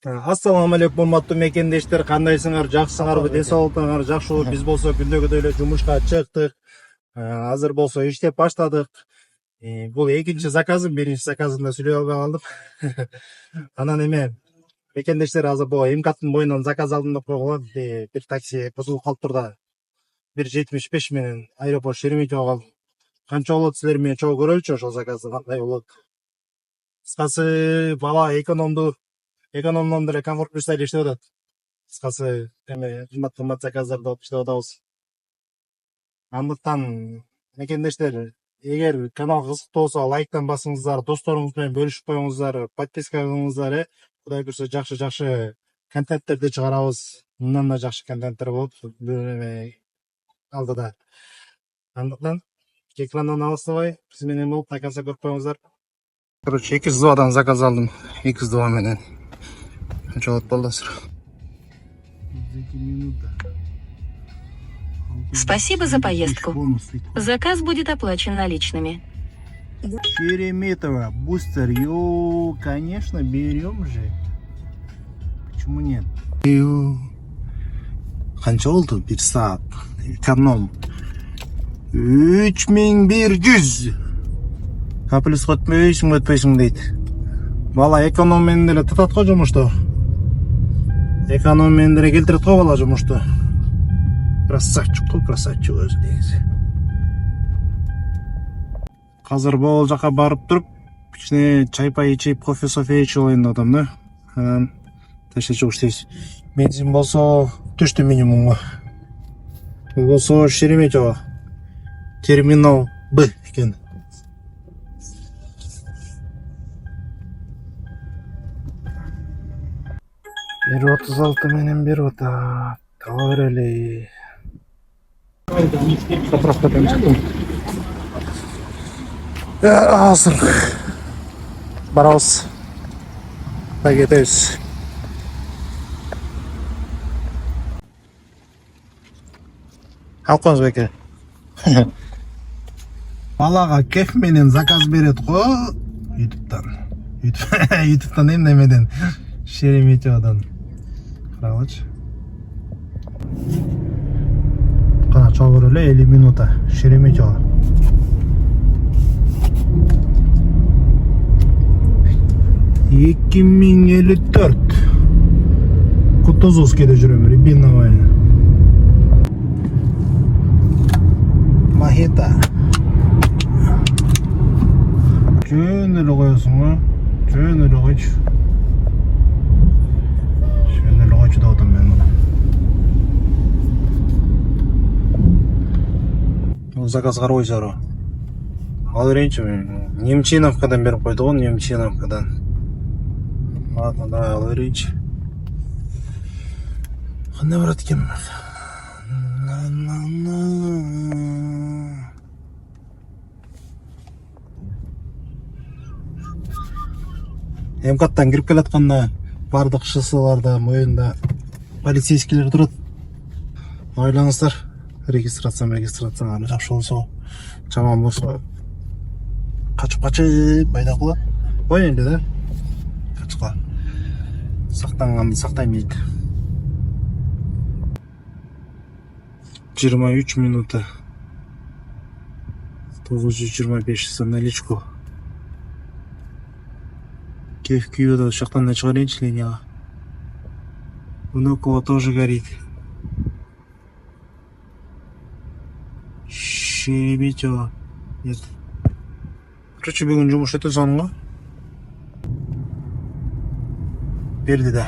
Ассаламу алейкум, урматтуу мекендештер, кандайсыңар? Жакшысыңарбы? Ден соолугуңар жакшыбы? Биз болсо күндөгүдөй эле жумушка чыктык. Азыр болсо иштеп баштадык. Бул экинчи заказым, биринчи заказымда сүйлөй албай калдым. Анан эме мекендештер, азыр бул МКаттын боюнан заказ алдым деп койгон. Бир такси бузулуп калыптыр да. 1.75 менен аэропорт Шереметьево калдым. Канча болот силер менен чогуу көрөлүчү ошол заказды, кандай болот? Кыскасы бала экономдон деле комфорт плюс иштеп атат. Кыскасы эме кымбат заказдарды алып иштеп атабыз. Андыктан мекендештер, эгер канал кызыктуу болсо лайктан басыңыздар, досторуңуз менен бөлүшүп коюңуздар, подписка кылыңыздар. Кудай буйрса жакшы контенттерди чыгарабыз. Мындан да жакшы контенттер болот алдыда. Андыктан экрандан алыстабай биз менен болуп до конца көрүп коюңуздар. Короче, 202 заказ алдым. 202 менен. Канча болот болдусур? 2 минута. Спасибо за поездку. Заказ будет оплачен наличными. Шереметьево, бустер. Конечно, берем же. Почему нет? Канча болду? 1 саат. Эконом. 3100. Капелес өтпөйсүң дейт. Бала эконом менен деле тутат го жумушту. Эконом менен деле келтирет го бала жумушту. Красавчик өзү негизи. Азыр бул жака барып туруп, кичине чай-пай ичип, кофе-софе ичип алайын деп атам да. Анан ташта чыгыш дейбиз. Бензин болсо түштү минимумга. Бул болсо Шереметьево. Терминал Б экен. 1.36 менен берип атат. Ала берели. Заправкадан чыктым. Азыр барабыз. Так кетебиз. Алып коюңуз беке. Балага кеф менен заказ берет го ютубтан эмнемеден Шереметьеводан. Карагылычы. Кана чогуу эле 50 минута Шереметьево. Эки миң 54. Кутузовскийде жүрөм, Рябиновая. Махета. Жөн эле коесуң го. Жөн эле койчу. Жөн эле койчу деп атам мен. Заказ карабайсызбы? Ал берейинчи мен. Немчиновкадан берип койду го, Немчиновкадан. Ладно, давай ал берейинчи. Кандай барат экен? МКаттан кирип келатканда бардык ШСларда моюнда полицейскийлер турат. Ойлоңуздар. Регистрацияга жакшы болсо, жаман болсо качып байда кыла. Кой энди да. Качка. Сактанганды сактайм дейт. 23 минута. 925 за наличку. Кеф күйөдө ошоктон да чыгарайынчы линияга. Внуково тоже горит. Шереметьево. Нет. Короче, бүгүн жумуш өтө сонго. Берди да.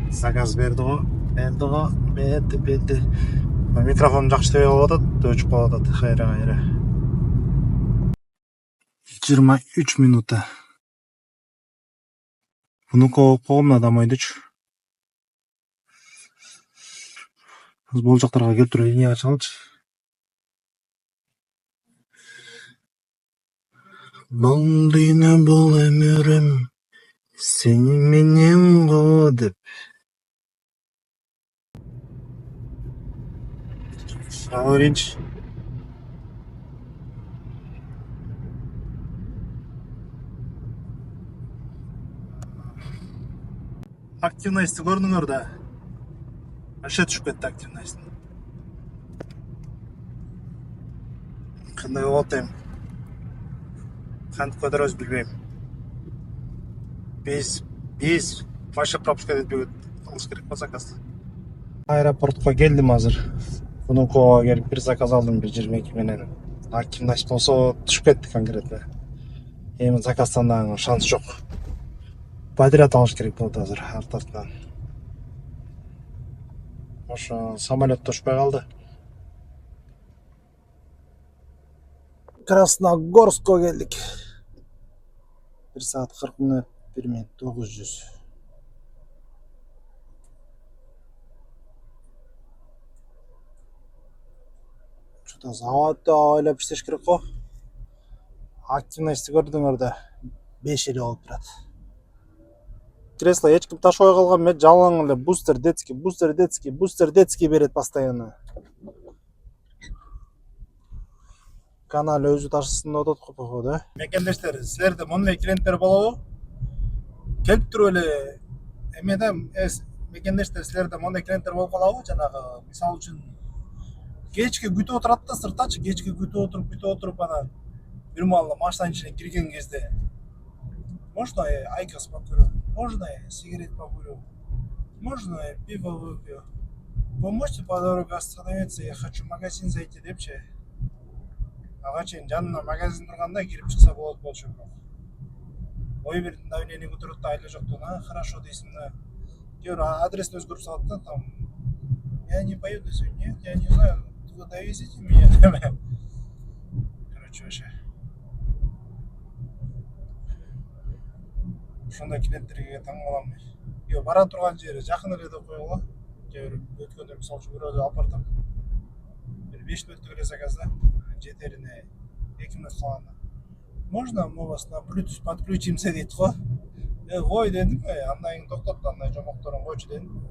Заказ берди го. Берди. Микрофон жакшы тебе алып атат, өчүп калып атат. Кайра. 23 минута. Внуково коомна дамайдычы. Бул жактарга келтирүү линияга чалчы. Болдуйна бул өмүрүм сен менен го деп. Алырынчы. активностьты көрдүңөр да. Аша түшүп кетти активность. Кандай болот эми? Кантип көтөрөбүз билбейм. Биз вообще пропуска этпей кылыш керек болсо заказ. Аэропортко келдим азыр. Внуково келип бир заказ алдым 1.22 менен. Активность болсо түшүп кетти конкретно. Эми заказдан дагы шанс жок. Подряд алыш керек болот азыр арт артынан. Ошо самолет түшпөй калды. Красногорскко келдик. 1 саат 40 мүнөт 1 минут 900. Что-то заводды ойлоп иштеш керек го. Активностьты көрдүңөр да 5 эле болуп турат. Кресло эч ким ташыбай калган эмес, жалаң эле бустер детский берет постоянно. Канал өзү ташысын деп атат го походу. Мекендештер, силерде мондой клиенттер болобу? Келип туруп эле эмеде мекендештер, силерде мондой клиенттер болуп калабы? Жанагы мисалы үчүн кечке күтүп отурат да сырттачы, кечке күтүп отуруп анан бир маал машинанын ичине кирген кезде можно айкос покурю, можно сигарет покурю, можно пиво выпью. Вы можете по дороге остановиться, я хочу в магазин зайти депчи. Ага чейин жанына магазин турганда кирип чыкса болот болчу. Ой бир давление көтөрөт да айла жоктугуна, хорошо дейсиң да. Кээ адресин өзгөртүп салат да, там я не поеду сегодня, нет, я не знаю, вы довезите меня. Короче, вообще. Ошондой клиенттерге таң калам. Yo, бара турган жери жакын эле деп койгула. Кээ бир өткөндө мисалы үчүн бирөөлү алып бартам. Бир 5 мүнөттүк эле заказда жетерине 2 мүнөт калганда. Можно мы вас на Bluetooth подключимся дейт го. Ой дедим, андан кийин токтоп, андай жомокторун койчу дедим.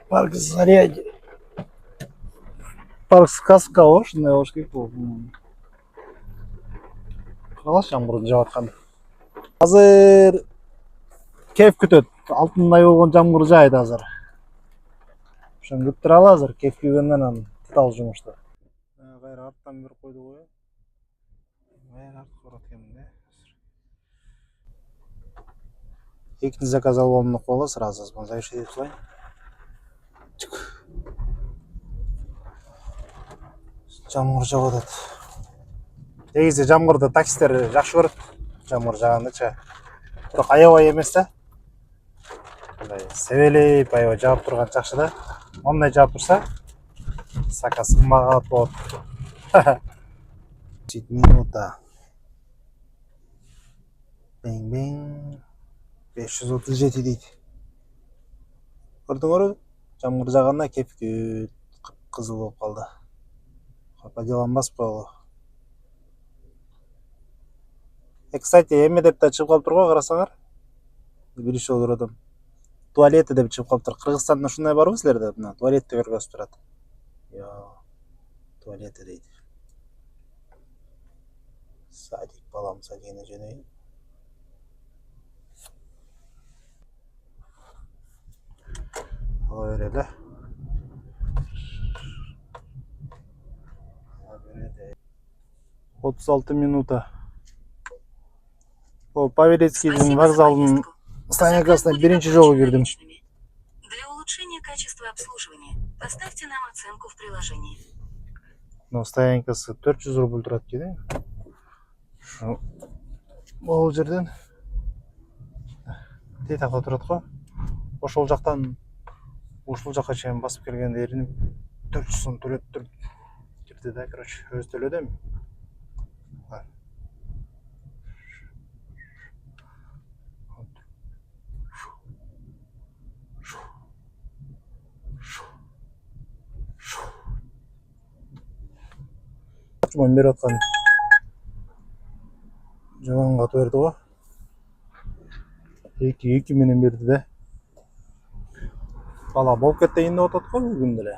Парк Зарядье. Парк сказка ошондой болуш керек бул. Калаш жамгыр жаап аткан. Азыр кеп күтөт. Алтындай болгон жамгыр жаайт азыр. Ошону күтүп туралы азыр кеп күйгөндөн анан тал жумушта. Кайра арттан берип койду го. Кайра арт барат экенмин. Экинчи заказ алып алдым деп койгула, сразу завершить этип салайын. Жамгыр жаап атат. Негизи жамгырды таксисттер жакшы көрөт. Жамгыр жаагандачы. Бирок аябай эмес да. Мындай себелеп аябай жаап турган жакшы да. Мондай жаап турса заказ кымбат болот. 7 минута. Бең 537 дейт. Көрдүңөрбү? Жамгыр жааганда кепкүт кызыл болуп калды. По делам басып койгула. Кстати, эме деп да чыгып калыптыр го, карасаңар. Билишип отурдум. Туалеты деп чыгып калыптыр. Кыргызстанда ушундай барбы силерде? Мына туалетти көргөзүп турат. Yo, туалети дейт. Садик балам садигине жөнөйүн. Ала берели. 36 минута. Павелецкийдин вокзалдын станциясына биринчи жолу кирдим. Для улучшения качества обслуживания поставьте нам оценку в приложении. Но стоянкасы 400 рубль турат экен. Бул жерден тетакка турат го. Ошол жактан ушул жакка чейин басып келгенде эринип 400 сом төлөттүр. Кирди да, короче, өз төлөдүм. Мен берип аткан жаманга атып берди го. 2 менен берди да. Бала болуп кетейин деп атат го бүгүн деле.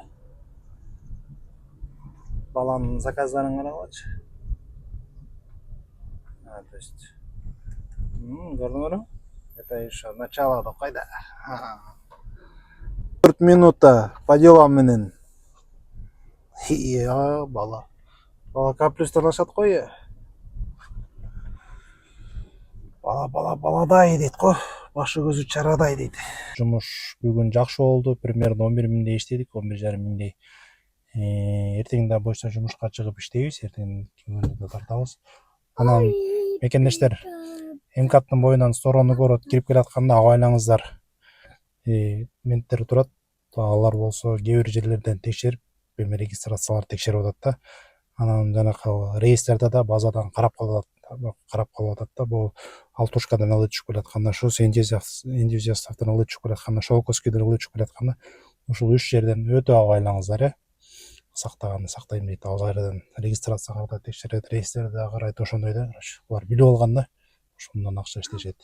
баланын заказдарын карагылачы. То есть көрдүңөрбү? Это еще начало да кайда. 4 минута по делам менен. Бала. Бала каплюстан ашат кой. Баладай дейт го. Башы көзү чарадай дейт. Жумуш бүгүн жакшы болду. Примерно 11 миңдей иштедик, 11,5 миңдей. Эртең да боюнча жумушка чыгып иштейбиз, эртең күндү тартабыз. Анан мекендештер МКаттын боюнан сторону көрөт, кирип келатканда абайлаңыздар. Менттер турат. Алар болсо кээ бир жерлерден текшерип, регистрацияларды текшерип атат да. Анан жанакы рейстерде да базадан карап калып атат да. Бул Алтушкадан ылы түшүп келатканда, шу энтузиасттардан ылы түшүп келатканда, Шолковскийден ылы түшүп келатканда, ушул 3 жерден өтө абайлаңыздар, сактаганды сактайм дейт. Ал жерден регистрацияларды текшерет, рейстерди да карайт, ошондой да. Булар билип алганда, ошондон акча иштешет.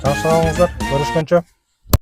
Жакшы болуңуздар, көрүшкөнчө.